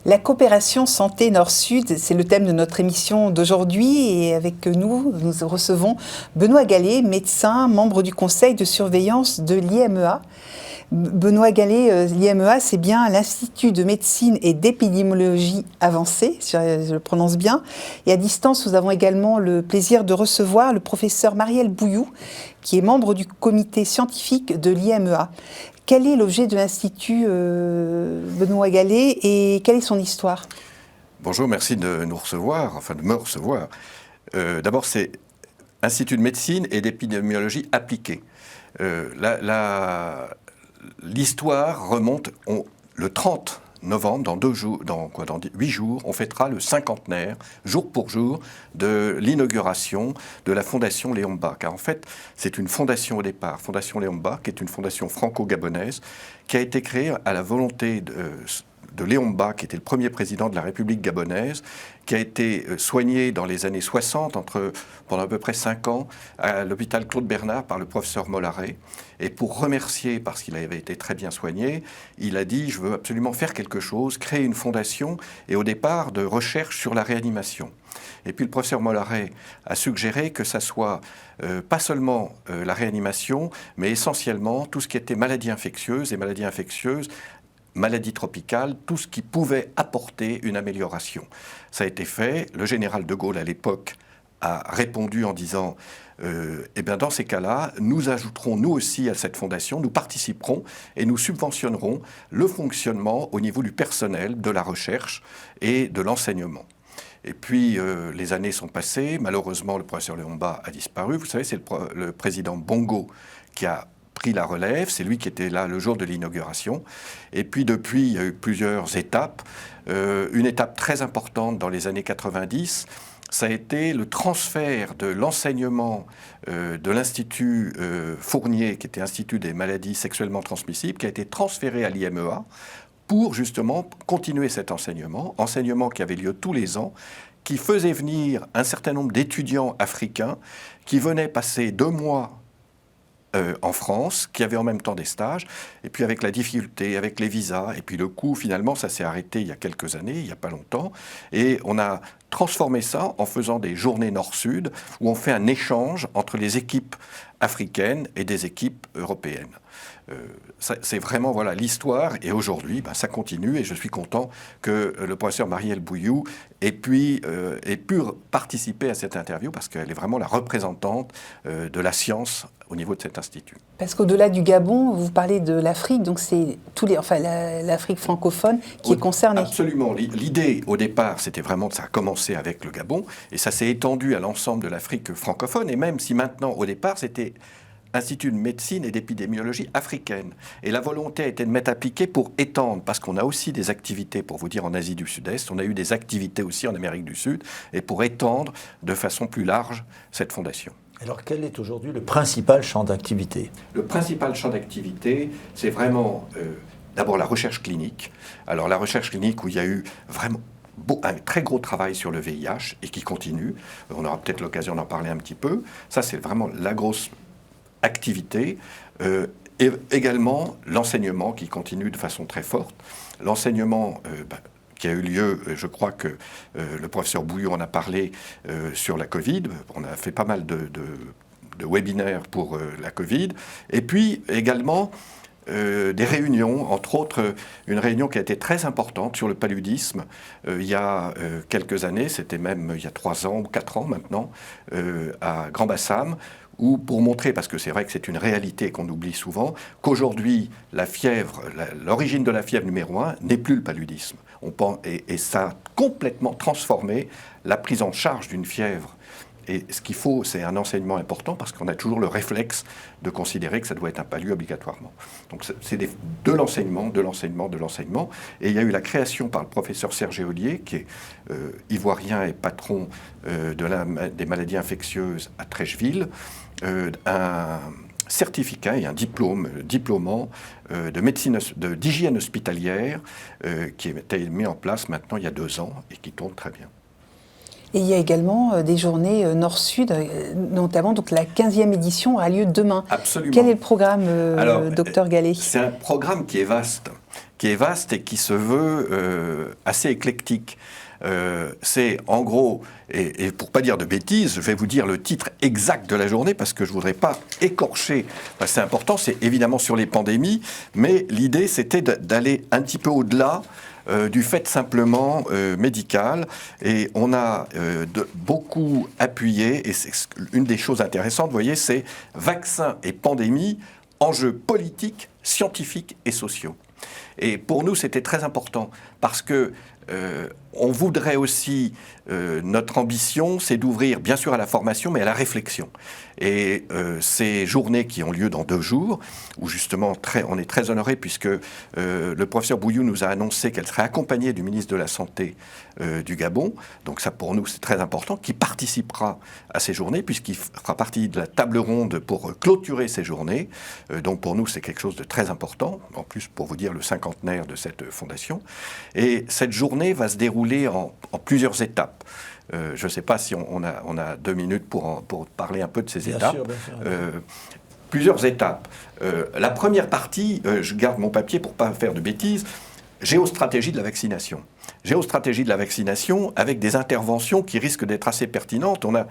La coopération santé Nord-Sud, c'est le thème de notre émission d'aujourd'hui et avec nous recevons Benoît Gallet, médecin, membre du conseil de surveillance de l'IMEA. Benoît Gallet, l'IMEA, c'est bien l'Institut de médecine et d'épidémiologie avancée, je le prononce bien. Et à distance, nous avons également le plaisir de recevoir le professeur Marielle Bouilloux, qui est membre du comité scientifique de l'IMEA. Quel est l'objet de l'Institut Benoît Gallet et quelle est son histoire ? Bonjour, merci de nous recevoir, enfin de me recevoir. D'abord, c'est Institut de médecine et d'épidémiologie appliquée. L'histoire remonte le 30 novembre, dans 8 jours, on fêtera le cinquantenaire, jour pour jour, de l'inauguration de la Fondation Léon Bach. Car en fait, c'est une fondation au départ, Fondation Léon Bach, qui est une fondation franco-gabonaise, qui a été créée à la volonté de Léon Bach, qui était le premier président de la République gabonaise, qui a été soigné dans les années 60, pendant à peu près 5 ans, à l'hôpital Claude Bernard par le professeur Mollaret. Et pour remercier, parce qu'il avait été très bien soigné, il a dit « je veux absolument faire quelque chose, créer une fondation » et au départ de recherche sur la réanimation. Et puis le professeur Mollaret a suggéré que ça soit pas seulement la réanimation, mais essentiellement tout ce qui était maladies infectieuses et maladies infectieuses, maladies tropicales, tout ce qui pouvait apporter une amélioration. Ça a été fait. Le général de Gaulle, à l'époque, a répondu en disant eh bien, dans ces cas-là, nous ajouterons nous aussi à cette fondation, nous participerons et nous subventionnerons le fonctionnement au niveau du personnel, de la recherche et de l'enseignement. Et puis, les années sont passées. Malheureusement, le professeur Léon Bach a disparu. Vous savez, c'est le président Bongo qui a pris la relève, c'est lui qui était là le jour de l'inauguration. Et puis depuis, il y a eu plusieurs étapes. Une étape très importante dans les années 90, ça a été le transfert de l'enseignement de l'Institut Fournier, qui était Institut des maladies sexuellement transmissibles, qui a été transféré à l'IMEA pour justement continuer cet enseignement qui avait lieu tous les ans, qui faisait venir un certain nombre d'étudiants africains qui venaient passer 2 mois en France, qui avaient en même temps des stages, et puis avec la difficulté, avec les visas, et puis le coût, finalement, ça s'est arrêté il y a quelques années, il n'y a pas longtemps, et on a transformé ça en faisant des journées Nord-Sud, où on fait un échange entre les équipes africaines et des équipes européennes. C'est vraiment voilà l'histoire, et aujourd'hui, ça continue, et je suis content que le professeur Marielle Bouilloux ait pu participer à cette interview, parce qu'elle est vraiment la représentante de la science au niveau de cet institut. Parce qu'au-delà du Gabon, vous parlez de l'Afrique, donc c'est l'Afrique francophone qui est concernée. Absolument. L'idée, au départ, c'était vraiment, ça a commencé avec le Gabon, et ça s'est étendu à l'ensemble de l'Afrique francophone, et même si maintenant, au départ, c'était Institut de médecine et d'épidémiologie africaine. Et la volonté a été de mettre à piquer pour étendre, parce qu'on a aussi des activités, pour vous dire, en Asie du Sud-Est, on a eu des activités aussi en Amérique du Sud, et pour étendre de façon plus large cette fondation. Alors quel est aujourd'hui le principal champ d'activité ? Le principal champ d'activité, c'est vraiment d'abord la recherche clinique. Alors la recherche clinique où il y a eu vraiment un très gros travail sur le VIH et qui continue. On aura peut-être l'occasion d'en parler un petit peu. Ça, c'est vraiment la grosse activité, et également l'enseignement qui continue de façon très forte. L'enseignement qui a eu lieu, je crois que le professeur Bouilloux en a parlé sur la Covid. On a fait pas mal de webinaires pour la Covid. Et puis également des réunions, entre autres une réunion qui a été très importante sur le paludisme il y a quelques années, c'était même il y a 3 ans ou 4 ans maintenant, à Grand-Bassam, ou pour montrer, parce que c'est vrai que c'est une réalité qu'on oublie souvent, qu'aujourd'hui, la fièvre, l'origine de la fièvre numéro 1 n'est plus le paludisme. Et ça a complètement transformé la prise en charge d'une fièvre. Et ce qu'il faut, c'est un enseignement important, parce qu'on a toujours le réflexe de considérer que ça doit être un palu obligatoirement. Donc c'est de l'enseignement. Et il y a eu la création par le professeur Serge Ollier, qui est ivoirien et patron des maladies infectieuses à Trècheville, un certificat et un diplômant d'hygiène hospitalière qui a été mis en place maintenant il y a 2 ans et qui tourne très bien. Et il y a également des journées Nord-Sud, notamment donc la 15e édition aura lieu demain. Absolument. Quel est le programme, docteur Gallet ? C'est un programme qui est vaste, qui est vaste et qui se veut assez éclectique. C'est en gros, et pour pas dire de bêtises, je vais vous dire le titre exact de la journée parce que je voudrais pas écorcher. C'est important, c'est évidemment sur les pandémies, mais l'idée c'était d'aller un petit peu au-delà du fait simplement médical. Et on a beaucoup appuyé, et c'est une des choses intéressantes, vous voyez, c'est vaccins et pandémie, enjeux politiques, scientifiques et sociaux. Et pour nous, c'était très important parce que on voudrait aussi, notre ambition, c'est d'ouvrir bien sûr à la formation, mais à la réflexion. Et ces journées qui ont lieu dans 2 jours, où justement on est très honorés puisque le professeur Bouillou nous a annoncé qu'elle serait accompagnée du ministre de la Santé du Gabon, donc ça pour nous c'est très important, qui participera à ces journées puisqu'il fera partie de la table ronde pour clôturer ces journées. Donc pour nous c'est quelque chose de très important, en plus pour vous dire le cinquantenaire de cette fondation. Et cette journée va se dérouler en plusieurs étapes. Je ne sais pas si on a 2 minutes pour parler un peu de ces étapes. Bien sûr. Plusieurs étapes. La première partie, je garde mon papier pour ne pas faire de bêtises, géostratégie de la vaccination. Géostratégie de la vaccination avec des interventions qui risquent d'être assez pertinentes. On a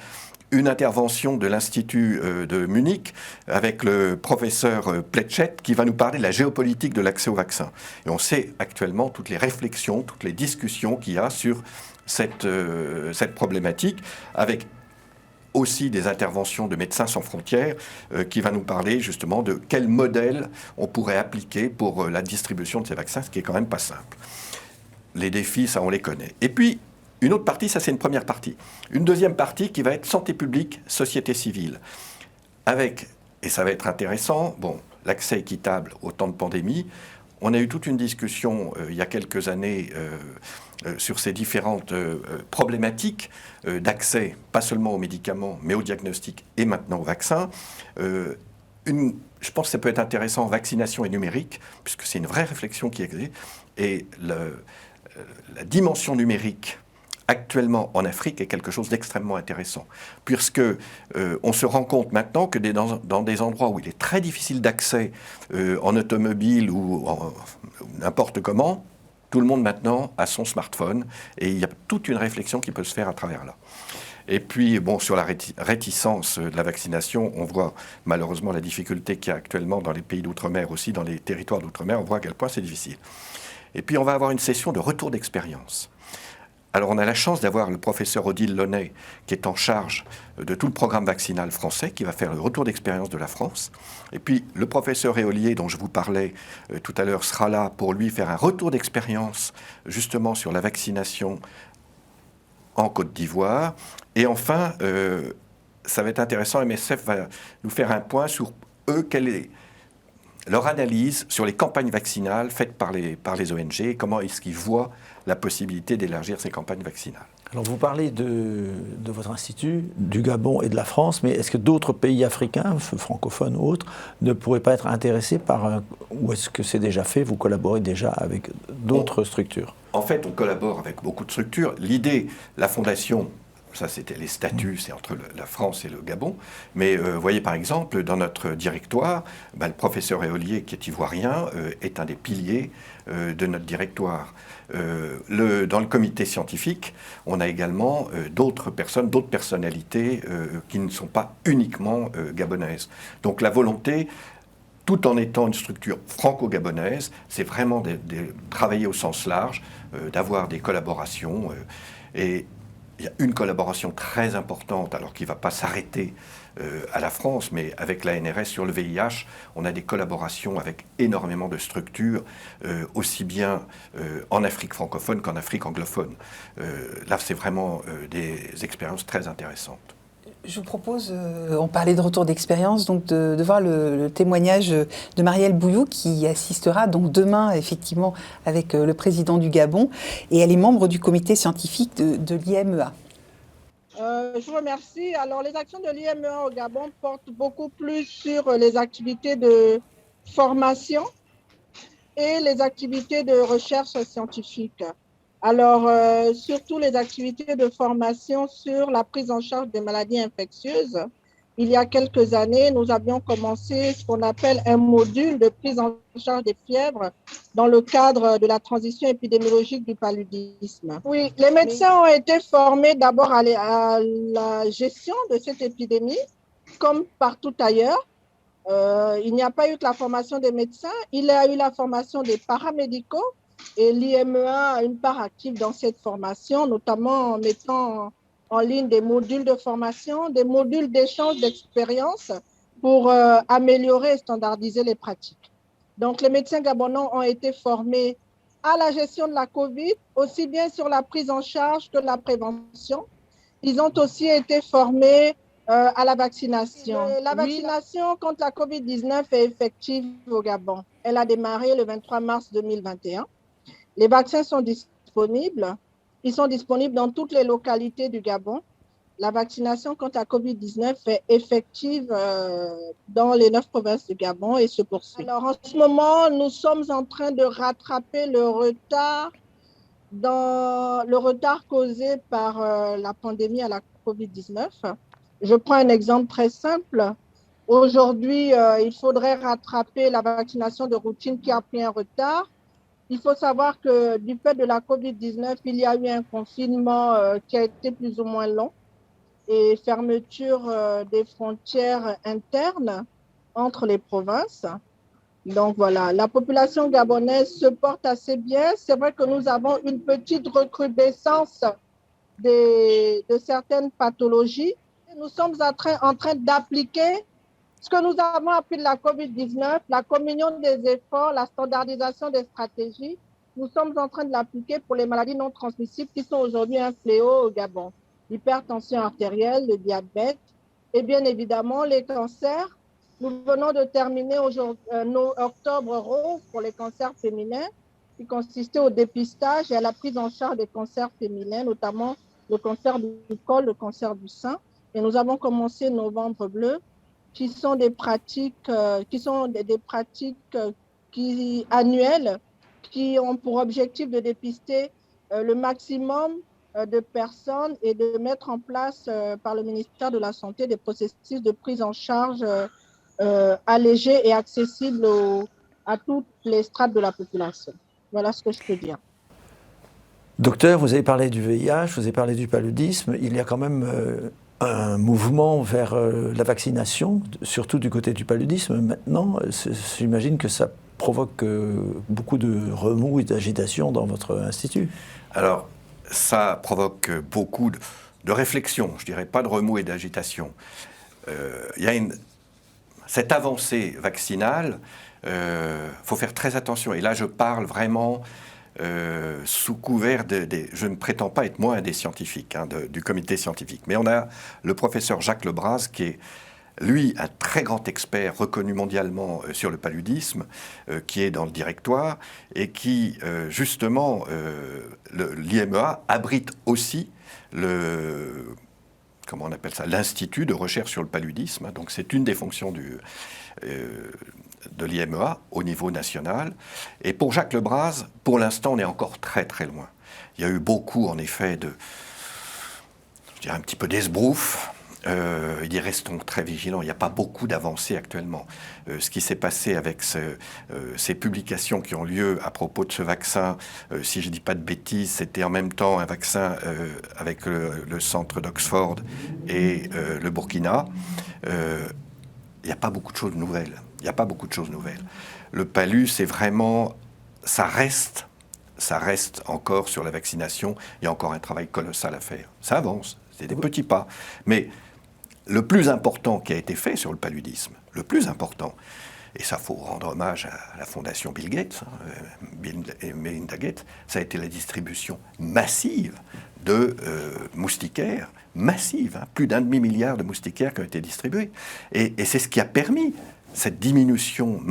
une intervention de l'Institut de Munich avec le professeur Pletschet qui va nous parler de la géopolitique de l'accès au vaccin. Et on sait actuellement toutes les réflexions, toutes les discussions qu'il y a sur cette problématique, avec aussi des interventions de Médecins sans frontières qui va nous parler justement de quel modèle on pourrait appliquer pour la distribution de ces vaccins, ce qui est quand même pas simple. Les défis, ça on les connaît. Et puis, une autre partie, ça c'est une première partie. Une deuxième partie qui va être santé publique, société civile. Avec, et ça va être intéressant, l'accès équitable au temps de pandémie. On a eu toute une discussion il y a quelques années sur ces différentes problématiques d'accès, pas seulement aux médicaments, mais aux diagnostics et maintenant aux vaccins. Je pense que ça peut être intéressant, vaccination et numérique, puisque c'est une vraie réflexion qui existe. Et la dimension numérique actuellement en Afrique est quelque chose d'extrêmement intéressant, puisque on se rend compte maintenant que dans des endroits où il est très difficile d'accès en automobile ou n'importe comment, tout le monde maintenant a son smartphone et il y a toute une réflexion qui peut se faire à travers là. Et puis, sur la réticence de la vaccination, on voit malheureusement la difficulté qu'il y a actuellement dans les pays d'outre-mer, aussi dans les territoires d'outre-mer, on voit à quel point c'est difficile. Et puis, on va avoir une session de retour d'expérience. Alors, on a la chance d'avoir le professeur Odile Launay, qui est en charge de tout le programme vaccinal français, qui va faire le retour d'expérience de la France. Et puis, le professeur Éolier, dont je vous parlais tout à l'heure, sera là pour lui faire un retour d'expérience, justement, sur la vaccination en Côte d'Ivoire. Et enfin, ça va être intéressant, MSF va nous faire un point sur eux, quelle est leur analyse sur les campagnes vaccinales faites par les ONG, et comment est-ce qu'ils voient la possibilité d'élargir ces campagnes vaccinales. Alors vous parlez de votre institut, du Gabon et de la France, mais est-ce que d'autres pays africains, francophones ou autres, ne pourraient pas être intéressés ou est-ce que c'est déjà fait, vous collaborez déjà avec d'autres structures? En fait, on collabore avec beaucoup de structures. L'idée, la fondation, ça c'était les statuts, c'est entre la France et le Gabon, mais vous voyez par exemple, dans notre directoire, le professeur Éolier, qui est ivoirien, est un des piliers de notre directoire. Dans le comité scientifique, on a également d'autres personnalités qui ne sont pas uniquement gabonaises. Donc la volonté, tout en étant une structure franco-gabonaise, c'est vraiment de travailler au sens large, d'avoir des collaborations. Et il y a une collaboration très importante, alors qui ne va pas s'arrêter à la France, mais avec l'ANRS sur le VIH, on a des collaborations avec énormément de structures, aussi bien en Afrique francophone qu'en Afrique anglophone. Là, c'est vraiment des expériences très intéressantes. Je vous propose, on parlait de retour d'expérience, donc de voir le témoignage de Marielle Bouillou qui assistera donc demain effectivement avec le président du Gabon et elle est membre du comité scientifique de l'IMEA. Je vous remercie. Alors les actions de l'IMEA au Gabon portent beaucoup plus sur les activités de formation et les activités de recherche scientifique. Alors, surtout les activités de formation sur la prise en charge des maladies infectieuses il y a quelques années, nous avions commencé ce qu'on appelle un module de prise en charge des fièvres dans le cadre de la transition épidémiologique du paludisme. Oui, les médecins ont été formés d'abord à la gestion de cette épidémie, comme partout ailleurs. Il n'y a pas eu que la formation des médecins, il y a eu la formation des paramédicaux et l'IMEA a une part active dans cette formation, notamment en mettant en ligne des modules de formation, des modules d'échange d'expériences pour améliorer et standardiser les pratiques. Donc, les médecins gabonais ont été formés à la gestion de la COVID, aussi bien sur la prise en charge que la prévention. Ils ont aussi été formés à la vaccination. La vaccination contre la COVID-19 est effective au Gabon. Elle a démarré le 23 mars 2021. Les vaccins sont disponibles. Ils sont disponibles dans toutes les localités du Gabon. La vaccination contre la COVID-19 est effective dans les 9 provinces du Gabon et se poursuit. Alors, en ce moment, nous sommes en train de rattraper le retard causé par la pandémie à la COVID-19. Je prends un exemple très simple. Aujourd'hui, il faudrait rattraper la vaccination de routine qui a pris un retard. Il faut savoir que du fait de la COVID-19, il y a eu un confinement qui a été plus ou moins long et fermeture des frontières internes entre les provinces. Donc voilà, la population gabonaise se porte assez bien. C'est vrai que nous avons une petite recrudescence de certaines pathologies. Nous sommes en train d'appliquer ce que nous avons appris de la COVID-19, la communion des efforts, la standardisation des stratégies. Nous sommes en train de l'appliquer pour les maladies non transmissibles qui sont aujourd'hui un fléau au Gabon. L'hypertension artérielle, le diabète et bien évidemment les cancers. Nous venons de terminer octobre rose pour les cancers féminins qui consistait au dépistage et à la prise en charge des cancers féminins, notamment le cancer du col, le cancer du sein. Et nous avons commencé novembre bleu qui sont des pratiques, annuelles qui ont pour objectif de dépister le maximum de personnes et de mettre en place par le ministère de la Santé des processus de prise en charge allégés et accessibles à toutes les strates de la population. Voilà ce que je peux dire. Docteur, vous avez parlé du VIH, vous avez parlé du paludisme. Il y a quand même un mouvement vers la vaccination, surtout du côté du paludisme. Maintenant, j'imagine que ça provoque beaucoup de remous et d'agitation dans votre institut. Alors, ça provoque beaucoup de réflexion, je dirais pas de remous et d'agitation. Il y a cette avancée vaccinale, faut faire très attention. Et là, je parle vraiment sous couvert je ne prétends pas être moi un des scientifiques, du comité scientifique. Mais on a le professeur Jacques Lebras, qui est, lui, un très grand expert reconnu mondialement sur le paludisme, qui est dans le directoire, et qui, justement, l'IMEA abrite aussi comment on appelle ça, l'Institut de recherche sur le paludisme. Donc c'est une des fonctions de l'IMEA au niveau national. Et pour Jacques Lebras, pour l'instant, on est encore très très loin. Il y a eu beaucoup, en effet, je dirais un petit peu d'esbrouf. Il dit restons très vigilants. Il n'y a pas beaucoup d'avancées actuellement. Ce qui s'est passé avec ces publications qui ont lieu à propos de ce vaccin, si je ne dis pas de bêtises, c'était en même temps un vaccin avec le centre d'Oxford et le Burkina. Il n'y a pas beaucoup de choses nouvelles. Il n'y a pas beaucoup de choses nouvelles. Le palu, c'est vraiment... Ça reste encore sur la vaccination. Il y a encore un travail colossal à faire. Ça avance. C'est des petits pas. Mais le plus important qui a été fait sur le paludisme, le plus important, et ça faut rendre hommage à la fondation Bill Gates, Bill et Melinda Gates, ça a été la distribution massive de moustiquaires, massive, plus d'1,5 milliard de moustiquaires qui ont été distribués. Et c'est ce qui a permis cette diminution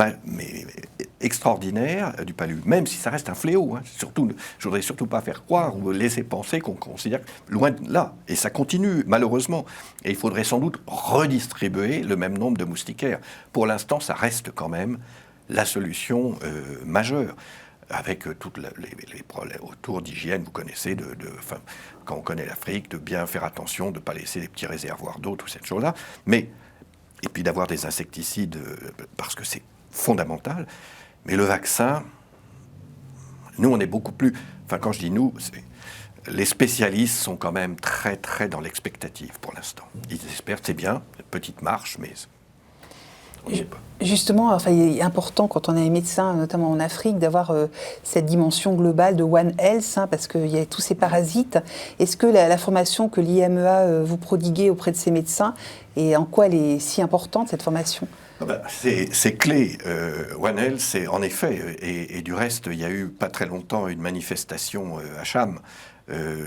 extraordinaire du palu, même si ça reste un fléau. Surtout, je voudrais surtout pas faire croire ou laisser penser qu'on considère loin de là. Et ça continue, malheureusement. Et il faudrait sans doute redistribuer le même nombre de moustiquaires. Pour l'instant, ça reste quand même la solution majeure. avec tous les problèmes autour d'hygiène, vous connaissez, quand on connaît l'Afrique, de bien faire attention, de ne pas laisser des petits réservoirs d'eau, toutes ces choses-là, et puis d'avoir des insecticides, parce que c'est fondamental. Mais le vaccin, nous, on est beaucoup plus... Enfin, quand je dis nous, les spécialistes sont quand même très, très dans l'expectative pour l'instant. Ils espèrent, c'est bien, petite marche, mais... Justement, enfin, il est important quand on est médecin, notamment en Afrique, d'avoir cette dimension globale de One Health, parce qu'il y a tous ces parasites. Est-ce que la formation que l'IMEA vous prodiguez auprès de ces médecins, et en quoi elle est si importante, cette formation ? C'est clé. One Health, c'est en effet, et du reste, il y a eu pas très longtemps une manifestation à Cham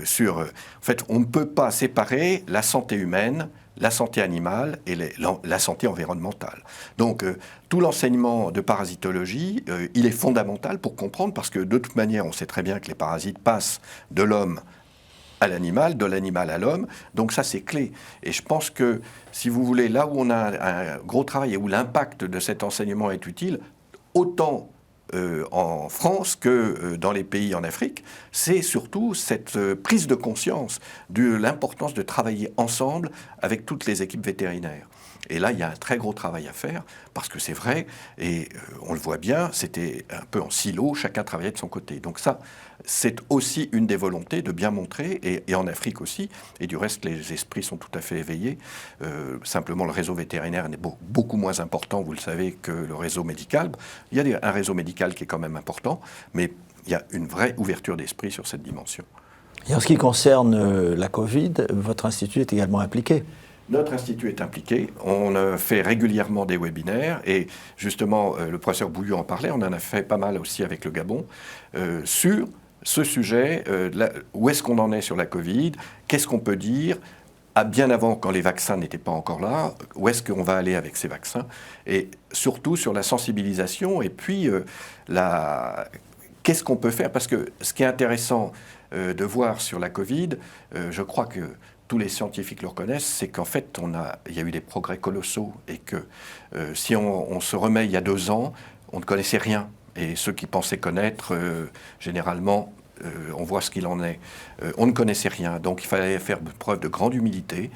sur... en fait, on ne peut pas séparer la santé humaine, la santé animale et la santé environnementale. Donc, tout l'enseignement de parasitologie, il est fondamental pour comprendre, parce que de toute manière, on sait très bien que les parasites passent de l'homme à l'animal, de l'animal à l'homme. Donc ça, c'est clé. Et je pense que, si vous voulez, là où on a un gros travail et où l'impact de cet enseignement est utile, autant en France que dans les pays en Afrique, c'est surtout cette prise de conscience de l'importance de travailler ensemble avec toutes les équipes vétérinaires. Et là, il y a un très gros travail à faire, parce que c'est vrai, et on le voit bien, c'était un peu en silo, chacun travaillait de son côté. Donc ça, c'est aussi une des volontés de bien montrer, et en Afrique aussi, et du reste, les esprits sont tout à fait éveillés. Simplement, le réseau vétérinaire est beaucoup moins important, vous le savez, que le réseau médical. Il y a un réseau médical qui est quand même important, mais il y a une vraie ouverture d'esprit sur cette dimension. Et en ce qui concerne la Covid, votre institut est également impliqué. Notre institut est impliqué, on fait régulièrement des webinaires, et justement, le professeur Bouillon en parlait, on en a fait pas mal aussi avec le Gabon, sur ce sujet, où est-ce qu'on en est sur la Covid, qu'est-ce qu'on peut dire, bien avant, quand les vaccins n'étaient pas encore là, où est-ce qu'on va aller avec ces vaccins, et surtout sur la sensibilisation, et puis qu'est-ce qu'on peut faire, parce que ce qui est intéressant de voir sur la Covid, je crois que tous les scientifiques le reconnaissent, c'est qu'en fait, il y a eu des progrès colossaux, et que si on se remet il y a 2 ans, on ne connaissait rien. Et ceux qui pensaient connaître, généralement, on voit ce qu'il en est. On ne connaissait rien, donc il fallait faire preuve de grande humilité,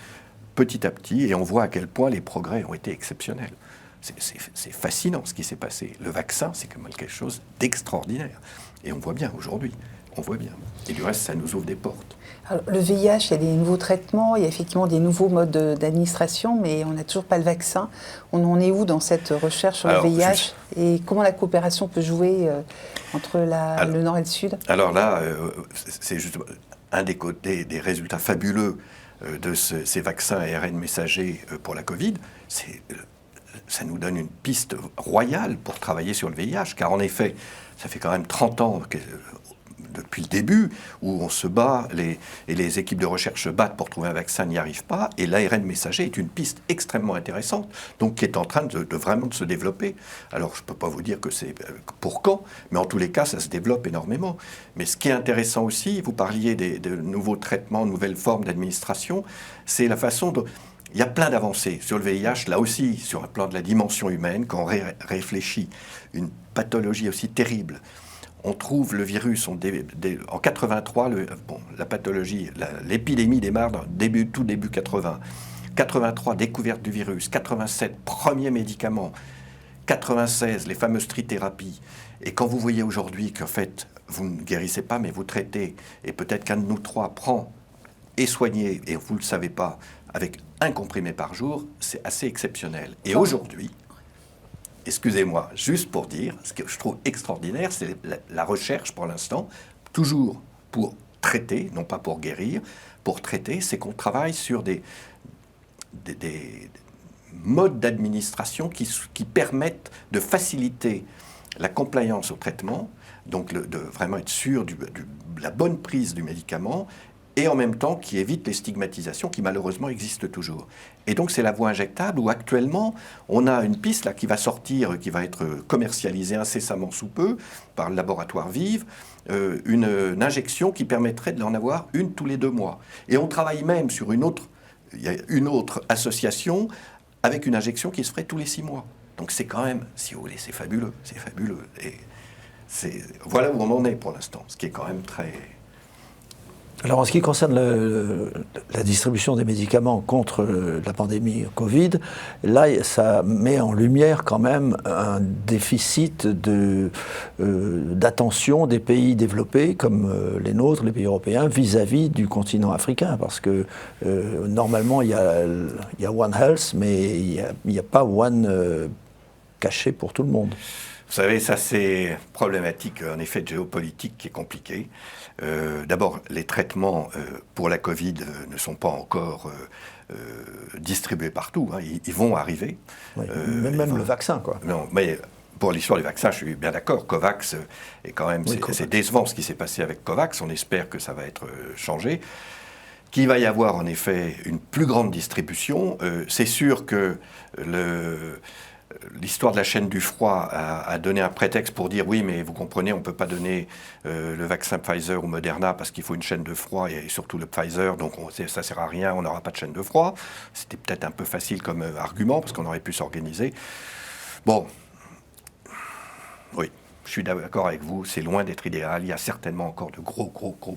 petit à petit, et on voit à quel point les progrès ont été exceptionnels. C'est fascinant ce qui s'est passé. Le vaccin, c'est quand même quelque chose d'extraordinaire. Et on voit bien aujourd'hui, on voit bien. Et du reste, ça nous ouvre des portes. Alors, le VIH, il y a des nouveaux traitements, il y a effectivement des nouveaux modes d'administration, mais on n'a toujours pas le vaccin. On en est où dans cette recherche sur le VIH et comment la coopération peut jouer entre le Nord et le Sud? Alors là, c'est justement un des côtés, des résultats fabuleux de ces vaccins ARN messagers pour la Covid, ça nous donne une piste royale pour travailler sur le VIH, car en effet, ça fait quand même 30 ans depuis le début, où on se bat, et les équipes de recherche se battent pour trouver un vaccin, n'y arrivent pas, et l'ARN messager est une piste extrêmement intéressante, donc qui est en train de vraiment de se développer. Alors, je ne peux pas vous dire que c'est pour quand, mais en tous les cas, ça se développe énormément. Mais ce qui est intéressant aussi, vous parliez de nouveaux traitements, nouvelles formes d'administration, c'est la façon dont... Il y a plein d'avancées sur le VIH, là aussi, sur un plan de la dimension humaine, quand on réfléchit une pathologie aussi terrible. On trouve le virus en 83, la pathologie, l'épidémie démarre tout début 80. 83, découverte du virus. 87, premier médicament. 96, les fameuses trithérapies. Et quand vous voyez aujourd'hui qu'en fait, vous ne guérissez pas, mais vous traitez, et peut-être qu'un de nous 3 prend et soigné, et vous ne le savez pas, avec 1 comprimé par jour, c'est assez exceptionnel. Et aujourd'hui, excusez-moi, juste pour dire, ce que je trouve extraordinaire, c'est la recherche pour l'instant, toujours pour traiter, non pas pour guérir, pour traiter, c'est qu'on travaille sur des modes d'administration qui permettent de faciliter la compliance au traitement, donc de vraiment être sûr de la bonne prise du médicament, et en même temps qui évite les stigmatisations qui malheureusement existent toujours. Et donc c'est la voie injectable où actuellement on a une piste là qui va sortir, qui va être commercialisée incessamment sous peu par le laboratoire Vive, une injection qui permettrait de l'en avoir une tous les 2 mois. Et on travaille même sur il y a une autre association avec une injection qui se ferait tous les 6 mois. Donc c'est quand même, si vous voulez, c'est fabuleux, c'est fabuleux. Et Voilà où on en est pour l'instant, ce qui est quand même très... Alors en ce qui concerne la distribution des médicaments contre la pandémie Covid, là ça met en lumière quand même un déficit d'attention des pays développés comme les nôtres, les pays européens, vis-à-vis du continent africain. Parce que normalement il y a One Health, mais il n'y a pas One caché pour tout le monde. Vous savez, ça c'est problématique, en effet, de géopolitique qui est compliquée. D'abord, les traitements pour la Covid ne sont pas encore distribués partout. Hein. Ils vont arriver. Oui, même le vaccin, quoi. Non, mais pour l'histoire du vaccin, je suis bien d'accord. COVAX est quand même... Oui, c'est décevant ce qui s'est passé avec COVAX. On espère que ça va être changé. Qu'il va y avoir, en effet, une plus grande distribution. C'est sûr que l'histoire de la chaîne du froid a donné un prétexte pour dire oui, mais vous comprenez, on ne peut pas donner le vaccin Pfizer ou Moderna parce qu'il faut une chaîne de froid et surtout le Pfizer, donc ça ne sert à rien, on n'aura pas de chaîne de froid. C'était peut-être un peu facile comme argument parce qu'on aurait pu s'organiser. Bon, oui, je suis d'accord avec vous, c'est loin d'être idéal, il y a certainement encore de gros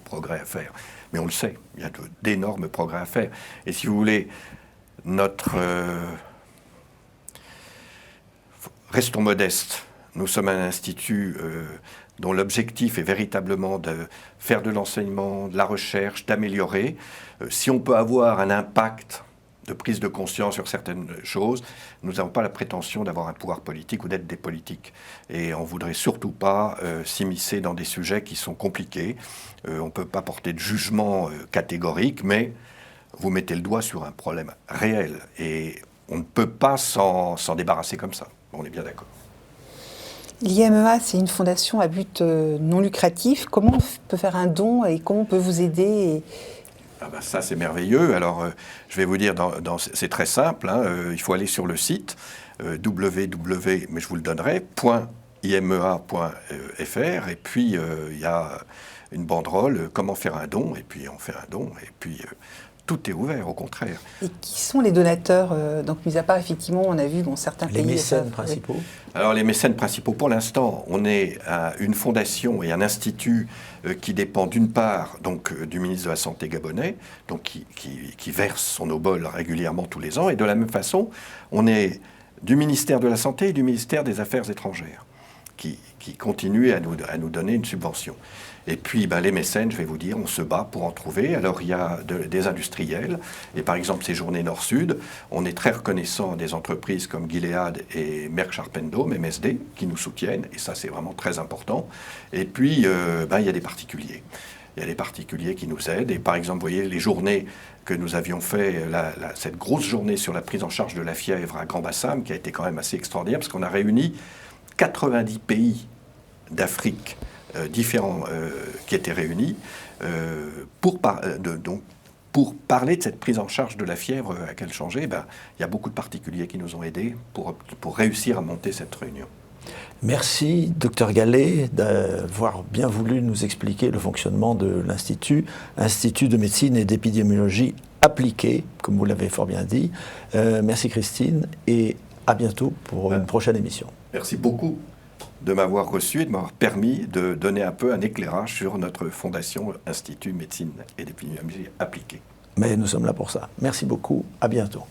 progrès à faire. Mais on le sait, il y a d'énormes progrès à faire. Et si vous voulez, restons modestes. Nous sommes un institut dont l'objectif est véritablement de faire de l'enseignement, de la recherche, d'améliorer. Si on peut avoir un impact de prise de conscience sur certaines choses, nous n'avons pas la prétention d'avoir un pouvoir politique ou d'être des politiques. Et on ne voudrait surtout pas s'immiscer dans des sujets qui sont compliqués. On ne peut pas porter de jugement catégorique, mais vous mettez le doigt sur un problème réel. Et on ne peut pas s'en débarrasser comme ça. On est bien d'accord. L'IMEA, c'est une fondation à but non lucratif. Comment on peut faire un don et comment on peut vous aider Ça, c'est merveilleux. Alors, je vais vous dire, c'est très simple. Hein, il faut aller sur le site www, mais je vous le donnerai, .imea.fr. Et puis, il y a une banderole, comment faire un don. Et puis, on fait un don. Et puis... tout est ouvert, au contraire. Et qui sont les donateurs donc, mis à part, effectivement, on a vu certains pays... Les mécènes principaux. Alors, les mécènes principaux, pour l'instant, on est une fondation et un institut qui dépend d'une part donc, du ministre de la Santé gabonais, donc, qui verse son obol régulièrement tous les ans, et de la même façon, on est du ministère de la Santé et du ministère des Affaires étrangères, qui continuent à nous donner une subvention. Et puis, les mécènes, je vais vous dire, on se bat pour en trouver. Alors, il y a des industriels. Et par exemple, ces journées Nord-Sud, on est très reconnaissant des entreprises comme Gilead et Merck Sharp & Dohme, MSD, qui nous soutiennent. Et ça, c'est vraiment très important. Et puis, il y a des particuliers. Il y a des particuliers qui nous aident. Et par exemple, vous voyez, les journées que nous avions fait, cette grosse journée sur la prise en charge de la fièvre à Grand-Bassam, qui a été quand même assez extraordinaire, parce qu'on a réuni 90 pays d'Afrique différents qui étaient réunis pour parler de cette prise en charge de la fièvre à quel changer. Il y a beaucoup de particuliers qui nous ont aidés pour réussir à monter cette réunion. Merci, Dr Gallet, d'avoir bien voulu nous expliquer le fonctionnement de l'Institut, Institut de médecine et d'épidémiologie appliquée, comme vous l'avez fort bien dit. Merci Christine, et à bientôt pour une prochaine émission. Merci beaucoup de m'avoir reçu et de m'avoir permis de donner un peu un éclairage sur notre fondation Institut Médecine et d'épidémiologie appliquée. Mais nous sommes là pour ça. Merci beaucoup, à bientôt.